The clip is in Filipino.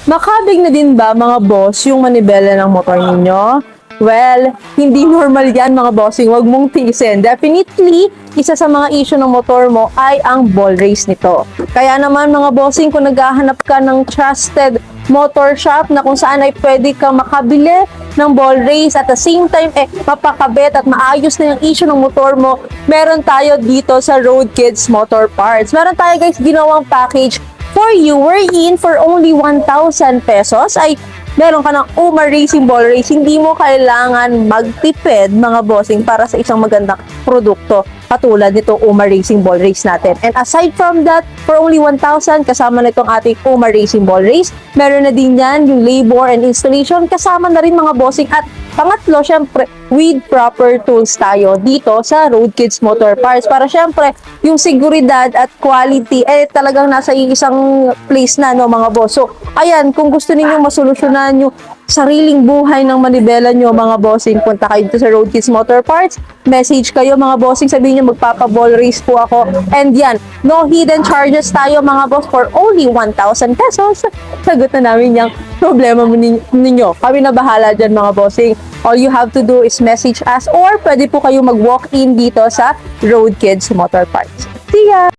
Makabig na din ba mga boss yung manibela ng motor ninyo? Well, hindi normal yan mga bossing. Huwag mong tiisin. Definitely, isa sa mga issue ng motor mo ay ang ball race nito. Kaya naman mga bossing, kung naghahanap ka ng trusted motor shop na kung saan ay pwede kang makabili ng ball race at the same time mapakabit at maayos na yung issue ng motor mo, meron tayo dito sa Road Kids Motor Parts. Meron tayo guys ginawang package for you wherein for only 1,000 pesos ay meron ka ng Uma Racing Ball Race. Hindi mo kailangan magtipid mga bossing para sa isang magandang produkto katulad nito Uma Racing Ball Race natin. And aside from that, for only 1,000 kasama na itong ating Uma Racing Ball Race, meron na din yan yung labor and installation kasama na rin mga bossing. At pangatlo, syempre, with proper tools tayo dito sa Road Kids Motor Parts para syempre yung seguridad at quality talagang nasa isang place na no mga boss. So ayan, kung gusto ninyong masolusyonan yung sariling buhay ng manibela nyo mga bossing, punta kayo dito sa Road Kids Motor Parts, message kayo mga bossing, sabihin nyo magpapa-ball race po ako, and yan, no hidden charges tayo mga boss for only 1,000 pesos. Sagot na namin yung problema mo ninyo. Kami na bahala dyan mga bossing. All you have to do is message us or pwede po kayo mag-walk in dito sa Road Kids Motor Parts. See ya!